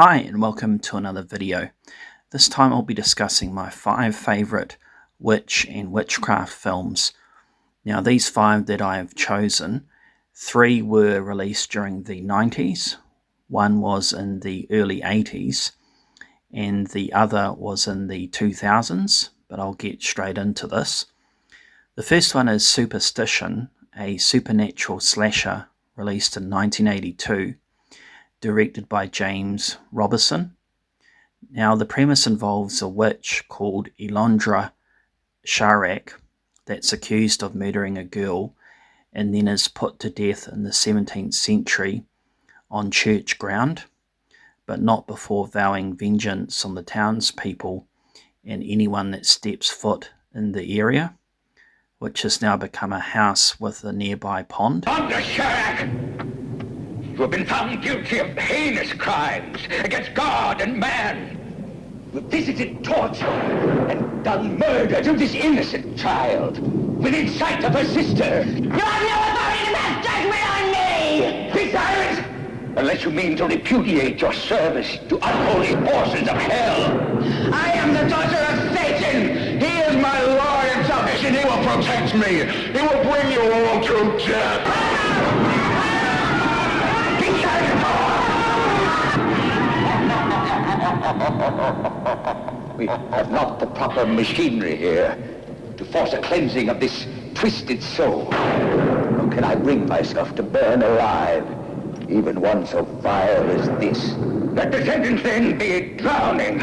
Hi and welcome to another video. This time I'll be discussing my 5 favourite witch and witchcraft films. Now these 5 that I have chosen, 3 were released during the 90s, 1 was in the early 80s, and the other was in the 2000s, but I'll get straight into this. The first one is Superstition, a supernatural slasher released in 1982. Directed by James Robison. Now the premise involves a witch called Elondra Sharak that's accused of murdering a girl and then is put to death in the 17th century on church ground, but not before vowing vengeance on the townspeople and anyone that steps foot in the area, which has now become a house with a nearby pond. You have been found guilty of heinous crimes against God and man. You have visited torture and done murder to this innocent child within sight of her sister. You have no authority to pass judgment on me! Be silent! Unless you mean to repudiate your service to unholy forces of hell. I am the daughter of Satan! He is my Lord and salvation! He will protect me! He will bring you all to death! We have not the proper machinery here to force a cleansing of this twisted soul. How can I bring myself to burn alive even one so vile as this? Let the sentence then be drowning.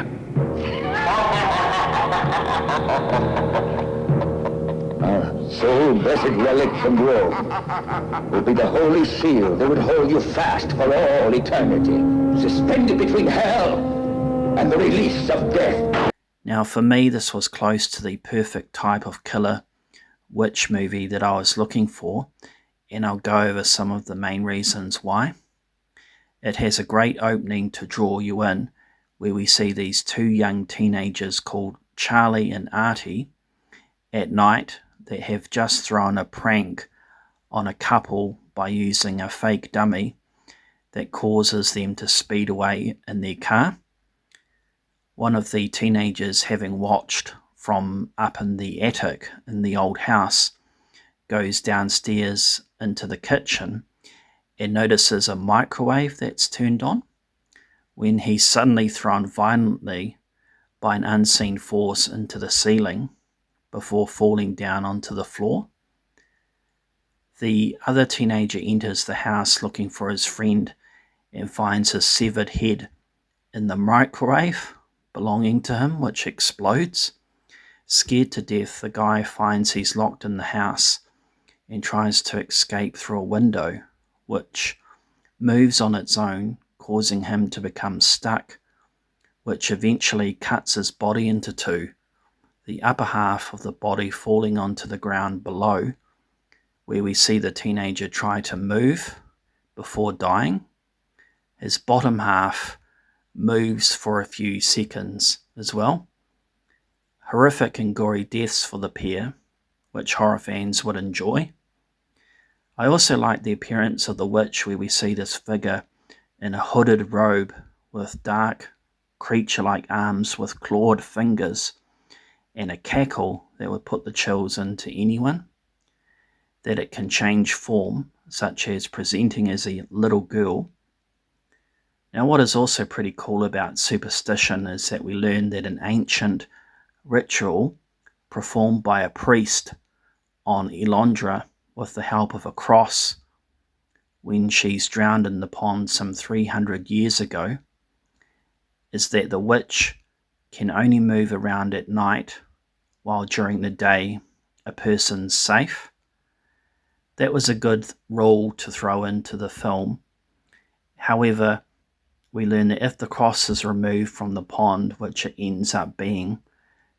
Our sole blessed relic from Rome will be the holy seal that would hold you fast for all eternity, suspended between hell and the release of death. Now for me this was close to the perfect type of killer witch movie that I was looking for, and I'll go over some of the main reasons why. It has a great opening to draw you in, where we see these 2 young teenagers called Charlie and Artie at night that have just thrown a prank on a couple by using a fake dummy that causes them to speed away in their car. One of the teenagers, having watched from up in the attic in the old house, goes downstairs into the kitchen and notices a microwave that's turned on, when he's suddenly thrown violently by an unseen force into the ceiling before falling down onto the floor. The other teenager enters the house looking for his friend and finds his severed head in the microwave belonging to him, which explodes. Scared to death, the guy finds he's locked in the house and tries to escape through a window, which moves on its own, causing him to become stuck, which eventually cuts his body into 2, the upper half of the body falling onto the ground below, where we see the teenager try to move before dying. His bottom half moves for a few seconds as well. Horrific and gory deaths for the pair, which horror fans would enjoy. I also like the appearance of the witch, where we see this figure in a hooded robe with dark creature-like arms with clawed fingers and a cackle that would put the chills into anyone. That it can change form, such as presenting as a little girl. Now what is also pretty cool about Superstition is that we learn that an ancient ritual performed by a priest on Elondra with the help of a cross when she's drowned in the pond some 300 years ago is that the witch can only move around at night, while during the day a person's safe. That was a good rule to throw into the film. However, we learn that if the cross is removed from the pond, which it ends up being,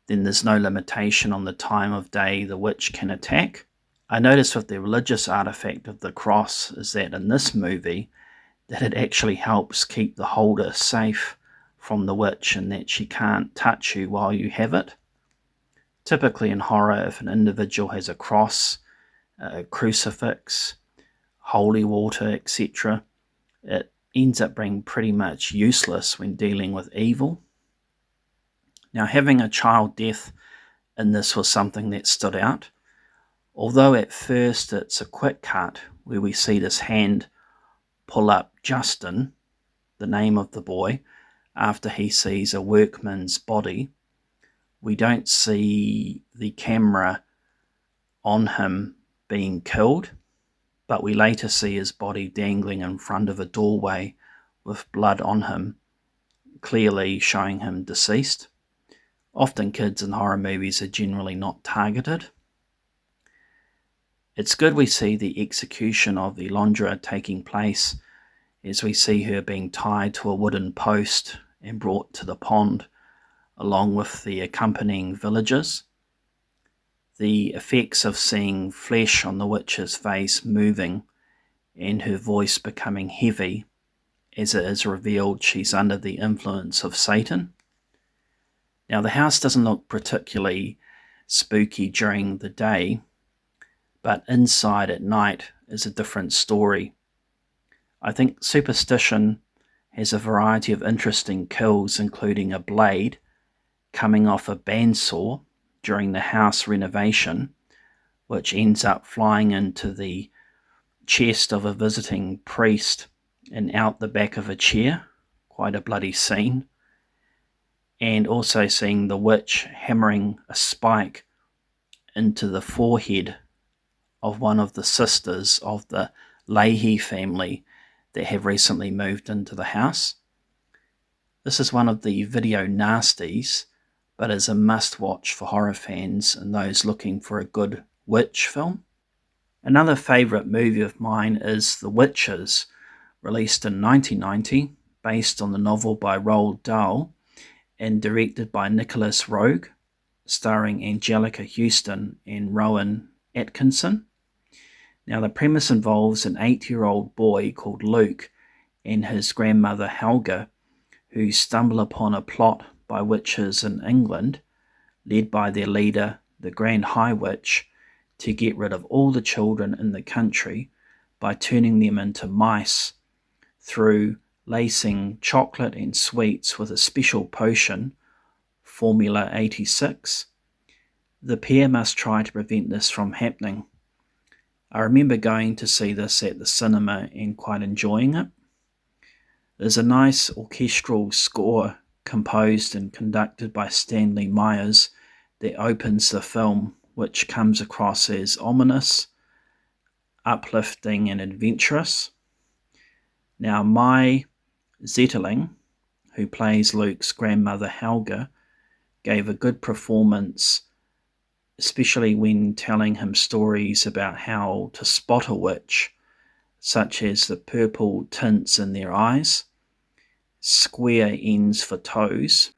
then there's no limitation on the time of day the witch can attack. I noticed with the religious artifact of the cross is that in this movie, that it actually helps keep the holder safe from the witch, and that she can't touch you while you have it. Typically in horror, if an individual has a cross, a crucifix, holy water, etc., it ends up being pretty much useless when dealing with evil. Now, having a child death in this was something that stood out. Although at first it's a quick cut where we see this hand pull up Justin, the name of the boy, after he sees a workman's body, we don't see the camera on him being killed, but we later see his body dangling in front of a doorway with blood on him, clearly showing him deceased. Often kids in horror movies are generally not targeted. It's good we see the execution of Elondra taking place as we see her being tied to a wooden post and brought to the pond, along with the accompanying villagers. The effects of seeing flesh on the witch's face moving and her voice becoming heavy as it is revealed she's under the influence of Satan. Now, the house doesn't look particularly spooky during the day, but inside at night is a different story. I think Superstition has a variety of interesting kills, including a blade coming off a bandsaw during the house renovation, which ends up flying into the chest of a visiting priest and out the back of a chair. Quite a bloody scene. And also seeing the witch hammering a spike into the forehead of one of the sisters of the Leahy family that have recently moved into the house. This is one of the video nasties, but is a must-watch for horror fans and those looking for a good witch film. Another favourite movie of mine is The Witches, released in 1990, based on the novel by Roald Dahl and directed by Nicholas Roeg, starring Angelica Houston and Rowan Atkinson. Now, the premise involves an 8-year-old boy called Luke and his grandmother Helga, who stumble upon a plot by witches in England, led by their leader, the Grand High Witch, to get rid of all the children in the country by turning them into mice through lacing chocolate and sweets with a special potion, Formula 86. The pair must try to prevent this from happening. I remember going to see this at the cinema and quite enjoying it. There's a nice orchestral score composed and conducted by Stanley Myers that opens the film, which comes across as ominous, uplifting and adventurous. Now, Mai Zetterling, who plays Luke's grandmother Helga, gave a good performance, especially when telling him stories about how to spot a witch, such as the purple tints in their eyes, square ends for toes,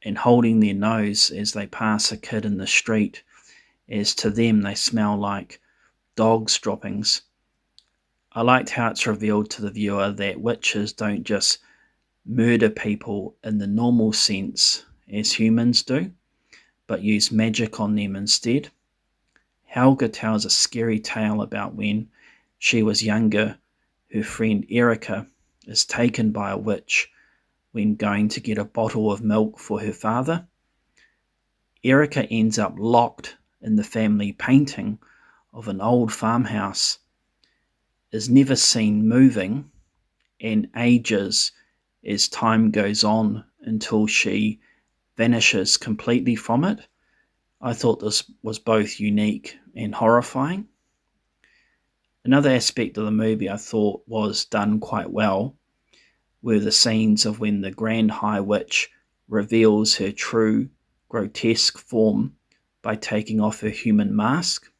and holding their nose as they pass a kid in the street, as to them they smell like dog's droppings. I liked how it's revealed to the viewer that witches don't just murder people in the normal sense as humans do, but use magic on them instead. Helga tells a scary tale about when she was younger, her friend Erica is taken by a witch when going to get a bottle of milk for her father. Erica ends up locked in the family painting of an old farmhouse, is never seen moving, and ages as time goes on until she vanishes completely from it. I thought this was both unique and horrifying. Another aspect of the movie I thought was done quite well were the scenes of when the Grand High Witch reveals her true grotesque form by taking off her human mask,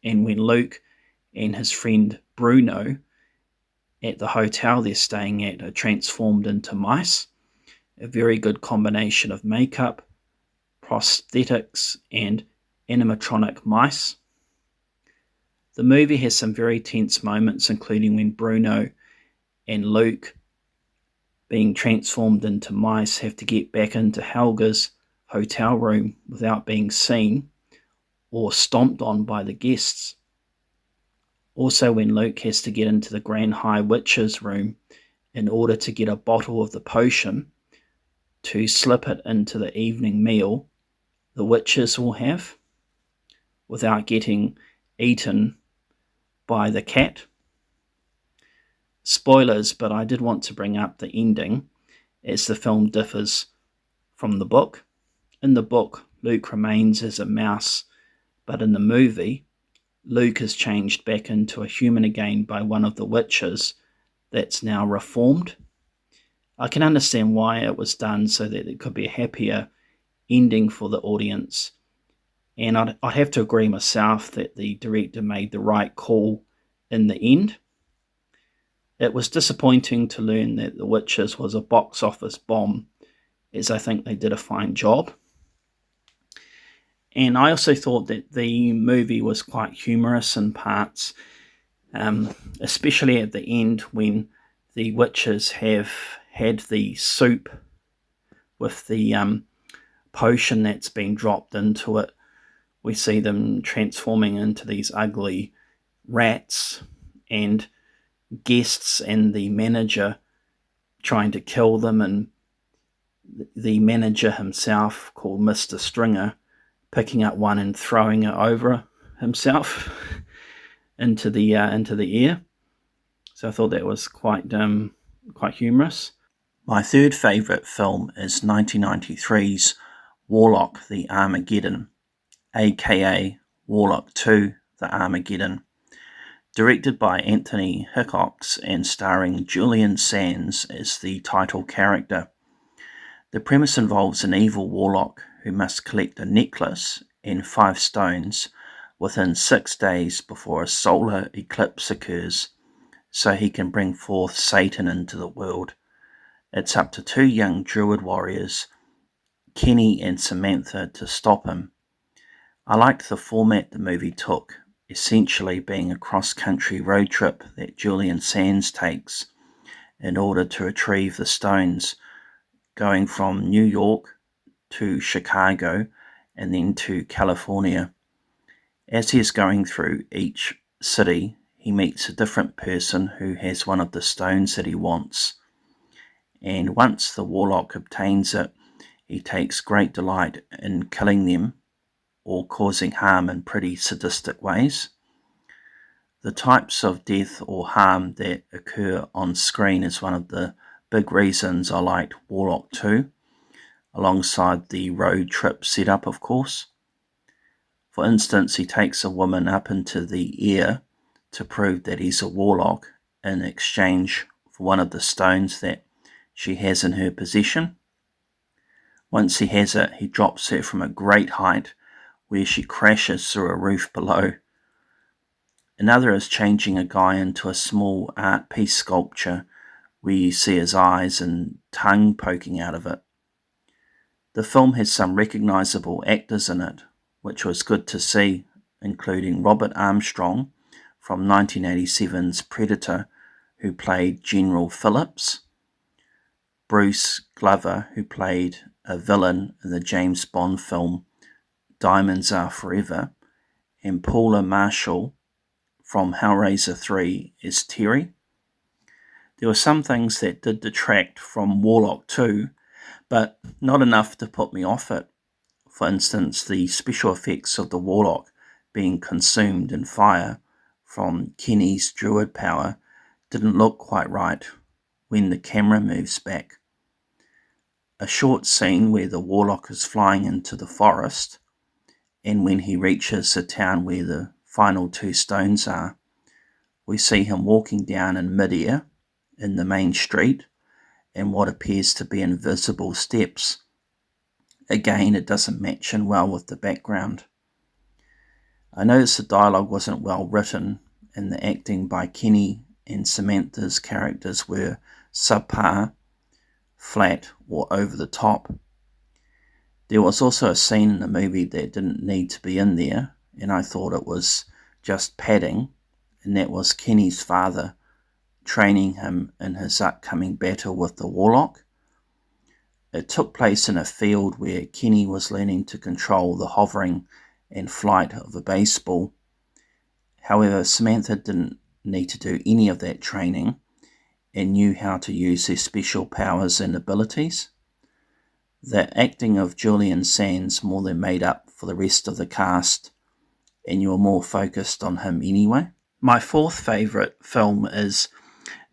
and when Luke and his friend Bruno at the hotel they're staying at are transformed into mice. A very good combination of makeup, prosthetics, and animatronic mice. The movie has some very tense moments, including when Bruno and Luke, being transformed into mice, have to get back into Helga's hotel room without being seen or stomped on by the guests. Also, when Luke has to get into the Grand High Witch's room in order to get a bottle of the potion to slip it into the evening meal the witches will have without getting eaten by the cat. Spoilers, but I did want to bring up the ending, as the film differs from the book. In the book, Luke remains as a mouse, but in the movie, Luke is changed back into a human again by one of the witches that's now reformed. I can understand why it was done so that it could be a happier ending for the audience. And I'd have to agree myself that the director made the right call in the end. It was disappointing to learn that The Witches was a box office bomb, as I think they did a fine job. And I also thought that the movie was quite humorous in parts, especially at the end when the witches have had the soup with the potion that's been dropped into it. We see them transforming into these ugly rats, and guests and the manager trying to kill them, and the manager himself, called Mr. Stringer, picking up one and throwing it over himself into the air. So I thought that was quite humorous. My third favourite film is 1993's Warlock, the Armageddon, aka Warlock 2, the Armageddon. Directed by Anthony Hickox and starring Julian Sands as the title character. The premise involves an evil warlock who must collect a necklace and 5 stones within 6 days before a solar eclipse occurs, so he can bring forth Satan into the world. It's up to 2 young druid warriors, Kenny and Samantha, to stop him. I liked the format the movie took, essentially being a cross-country road trip that Julian Sands takes in order to retrieve the stones, going from New York to Chicago and then to California. As he is going through each city, he meets a different person who has one of the stones that he wants. And once the warlock obtains it, he takes great delight in killing them or causing harm in pretty sadistic ways. The types of death or harm that occur on screen is one of the big reasons I liked Warlock 2, alongside the road trip setup, of course. For instance, he takes a woman up into the air to prove that he's a warlock in exchange for one of the stones that she has in her possession. Once he has it, he drops her from a great height where she crashes through a roof below. Another is changing a guy into a small art piece sculpture where you see his eyes and tongue poking out of it. The film has some recognisable actors in it, which was good to see, including Robert Armstrong from 1987's Predator, who played General Phillips, Bruce Glover, who played a villain in the James Bond film Diamonds Are Forever, and Paula Marshall from Hellraiser 3 as Terry. There were some things that did detract from Warlock 2, but not enough to put me off it. For instance, the special effects of the Warlock being consumed in fire from Kenny's druid power didn't look quite right when the camera moves back. A short scene where the Warlock is flying into the forest, and when he reaches the town where the final 2 stones are, we see him walking down in mid-air in the main street and what appears to be invisible steps. Again, it doesn't match in well with the background. I noticed the dialogue wasn't well written, and the acting by Kenny and Samantha's characters were subpar, flat, or over the top. There was also a scene in the movie that didn't need to be in there, and I thought it was just padding, and that was Kenny's father training him in his upcoming battle with the Warlock. It took place in a field where Kenny was learning to control the hovering and flight of a baseball. However, Samantha didn't need to do any of that training and knew how to use her special powers and abilities. The acting of Julian Sands more than made up for the rest of the cast, and you were more focused on him anyway. My fourth favourite film is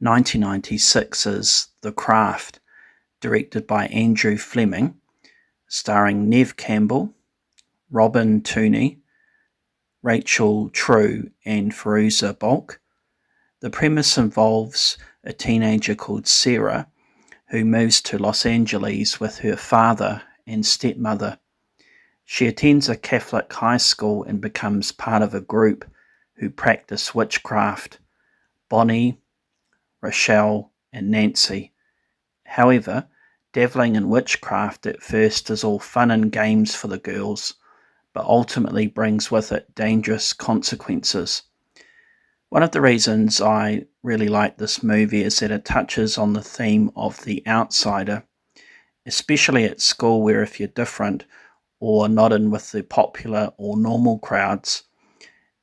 1996's The Craft, directed by Andrew Fleming, starring Neve Campbell, Robin Tunney, Rachel True and Fairuza Balk. The premise involves a teenager called Sarah who moves to Los Angeles with her father and stepmother. She attends a Catholic high school and becomes part of a group who practice witchcraft: Bonnie, Rochelle, and Nancy. However, dabbling in witchcraft at first is all fun and games for the girls, but ultimately brings with it dangerous consequences. One of the reasons I really like this movie is that it touches on the theme of the outsider, especially at school, where if you're different or not in with the popular or normal crowds,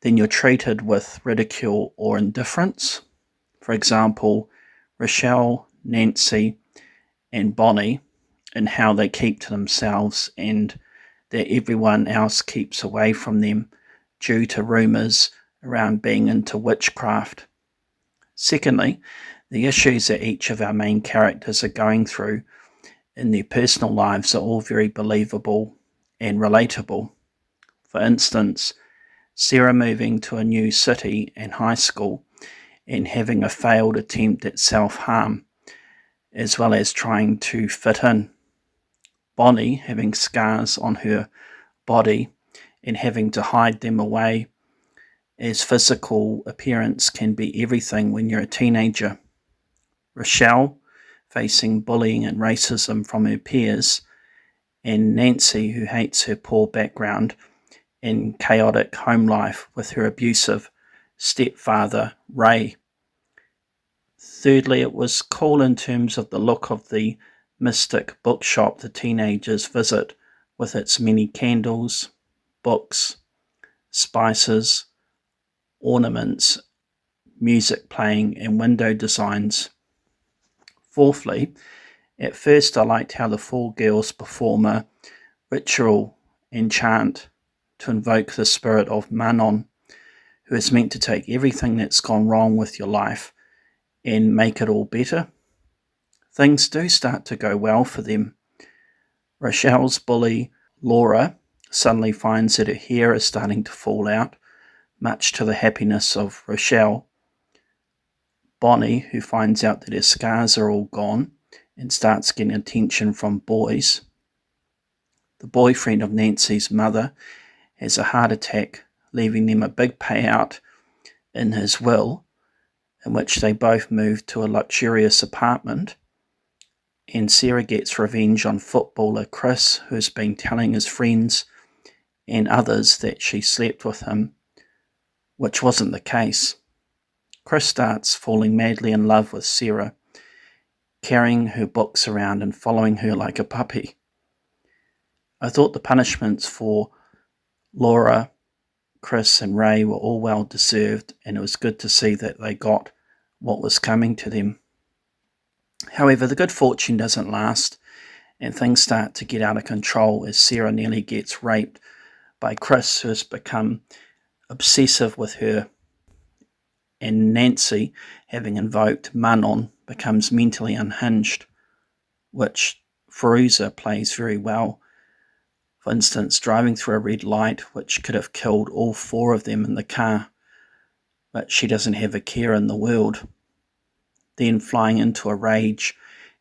then you're treated with ridicule or indifference. For example, Rochelle, Nancy, and Bonnie, and how they keep to themselves and that everyone else keeps away from them due to rumours around being into witchcraft. Secondly, the issues that each of our main characters are going through in their personal lives are all very believable and relatable. For instance, Sarah moving to a new city and high school and having a failed attempt at self-harm, as well as trying to fit in. Bonnie having scars on her body and having to hide them away, as physical appearance can be everything when you're a teenager. Rochelle facing bullying and racism from her peers, and Nancy who hates her poor background and chaotic home life with her abusive stepfather, Ray. Thirdly, it was cool in terms of the look of the mystic bookshop the teenagers visit, with its many candles, books, spices, ornaments, music playing, and window designs. Fourthly, at first I liked how the four girls perform a ritual and chant to invoke the spirit of Manon, who is meant to take everything that's gone wrong with your life and make it all better. Things do start to go well for them. Rochelle's bully, Laura, suddenly finds that her hair is starting to fall out, much to the happiness of Rochelle. Bonnie, who finds out that her scars are all gone and starts getting attention from boys. The boyfriend of Nancy's mother has a heart attack, leaving them a big payout in his will, in which they both move to a luxurious apartment. And Sarah gets revenge on footballer Chris, who's been telling his friends and others that she slept with him, which wasn't the case. Chris starts falling madly in love with Sarah, carrying her books around and following her like a puppy. I thought the punishments for Laura, Chris and Ray were all well deserved, and it was good to see that they got what was coming to them. However, the good fortune doesn't last, and things start to get out of control as Sarah nearly gets raped by Chris, who has become obsessive with her, and Nancy, having invoked Manon, becomes mentally unhinged, which Fairuza plays very well. For instance, driving through a red light, which could have killed all four of them in the car, but she doesn't have a care in the world. Then flying into a rage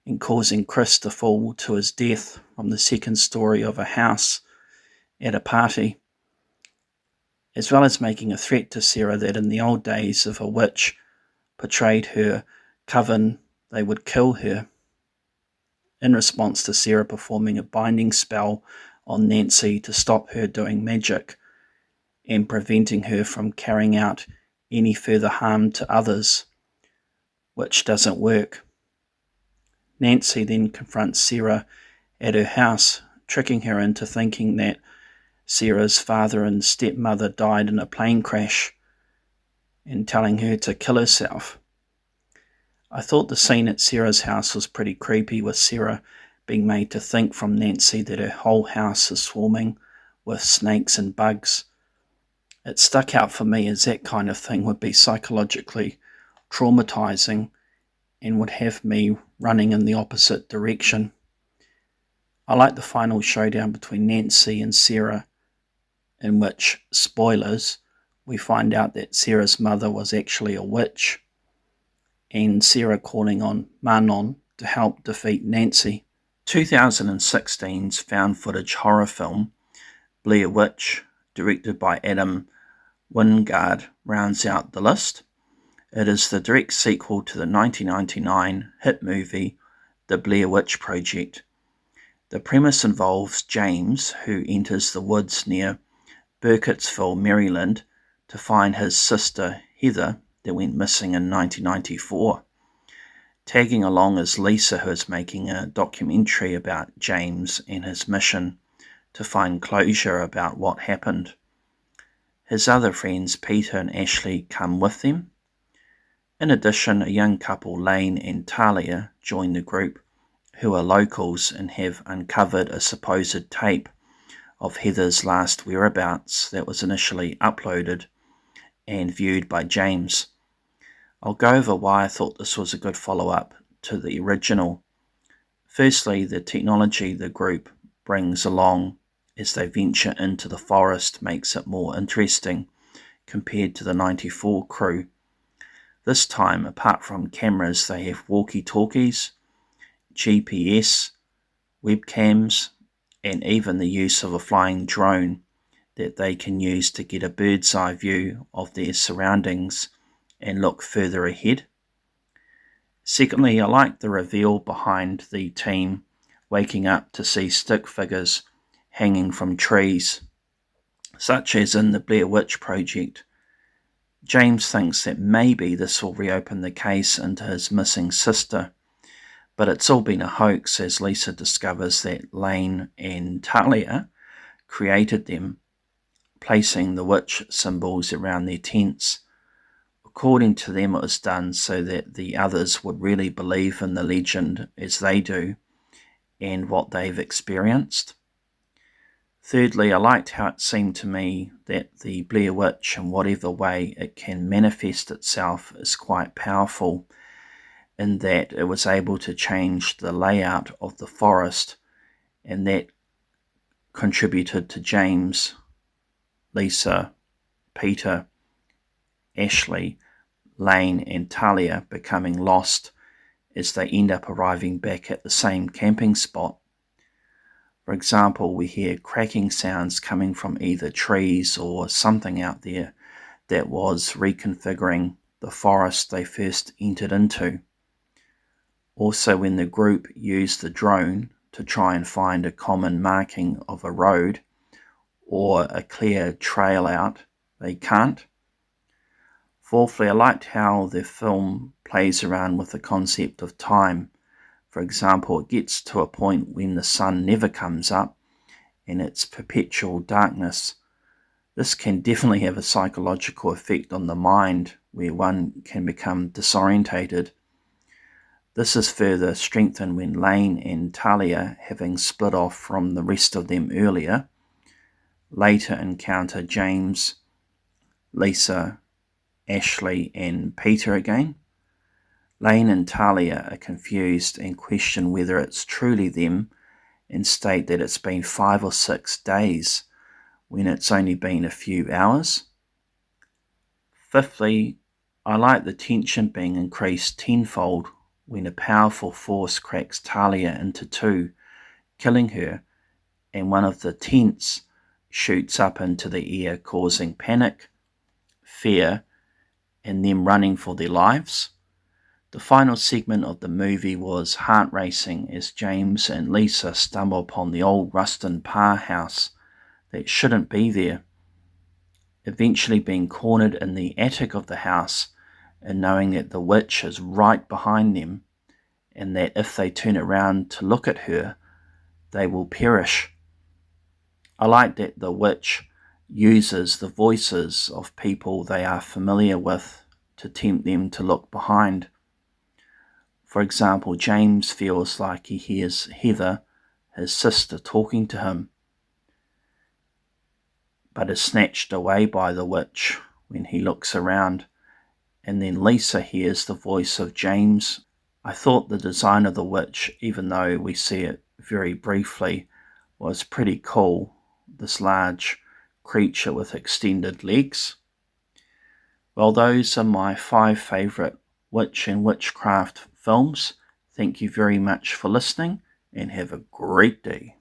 and causing Chris to fall to his death from the second story of a house at a party, as well as making a threat to Sarah that in the old days, if a witch betrayed her coven, they would kill her, in response to Sarah performing a binding spell on Nancy to stop her doing magic and preventing her from carrying out any further harm to others, which doesn't work. Nancy then confronts Sarah at her house, tricking her into thinking that Sarah's father and stepmother died in a plane crash, and telling her to kill herself. I thought the scene at Sarah's house was pretty creepy, with Sarah being made to think from Nancy that her whole house is swarming with snakes and bugs. It stuck out for me as that kind of thing would be psychologically traumatizing and would have me running in the opposite direction. I like the final showdown between Nancy and Sarah, in which, spoilers, we find out that Sarah's mother was actually a witch, and Sarah calling on Manon to help defeat Nancy. 2016's found footage horror film Blair Witch, directed by Adam Wingard, rounds out the list. It is the direct sequel to the 1999 hit movie The Blair Witch Project. The premise involves James, who enters the woods near Burkittsville, Maryland, to find his sister Heather that went missing in 1994. Tagging along is Lisa, who is making a documentary about James and his mission to find closure about what happened. His other friends, Peter and Ashley, come with them. In addition, a young couple, Lane and Talia, join the group, who are locals and have uncovered a supposed tape of Heather's last whereabouts that was initially uploaded and viewed by James. I'll go over why I thought this was a good follow-up to the original. Firstly, the technology the group brings along as they venture into the forest makes it more interesting compared to the 94 crew. This time, apart from cameras, they have walkie-talkies, GPS, webcams, and even the use of a flying drone that they can use to get a bird's eye view of their surroundings and look further ahead. Secondly, I like the reveal behind the team waking up to see stick figures hanging from trees, such as in the Blair Witch Project. James thinks that maybe this will reopen the case into his missing sister, but it's all been a hoax, as Lisa discovers that Lane and Talia created them, placing the witch symbols around their tents. According to them, it was done so that the others would really believe in the legend as they do and what they've experienced. Thirdly, I liked how it seemed to me that the Blair Witch, in whatever way it can manifest itself, is quite powerful, in that it was able to change the layout of the forest, and that contributed to James, Lisa, Peter, Ashley, Lane and Talia becoming lost as they end up arriving back at the same camping spot. For example, we hear cracking sounds coming from either trees or something out there that was reconfiguring the forest they first entered into. Also, when the group used the drone to try and find a common marking of a road or a clear trail out, they can't. Fourthly, I liked how the film plays around with the concept of time. For example, it gets to a point when the sun never comes up and it's perpetual darkness. This can definitely have a psychological effect on the mind, where one can become disorientated. This is further strengthened when Lane and Talia, having split off from the rest of them earlier, later encounter James, Lisa, Ashley and Peter again. Lane and Talia are confused and question whether it's truly them, and state that it's been 5 or 6 days when it's only been a few hours. Fifthly, I like the tension being increased tenfold when a powerful force cracks Talia into two, killing her, and one of the tents shoots up into the air, causing panic, fear, and them running for their lives. The final segment of the movie was heart-racing as James and Lisa stumble upon the old Rustin Parr house that shouldn't be there, eventually being cornered in the attic of the house and knowing that the witch is right behind them and that if they turn around to look at her, they will perish. I like that the witch uses the voices of people they are familiar with to tempt them to look behind. For example, James feels like he hears Heather, his sister, talking to him, but is snatched away by the witch when he looks around. And then Lisa hears the voice of James. I thought the design of the witch, even though we see it very briefly, was pretty cool. This large creature with extended legs. Well, those are my 5 favourite witch and witchcraft films. Thank you very much for listening, and have a great day.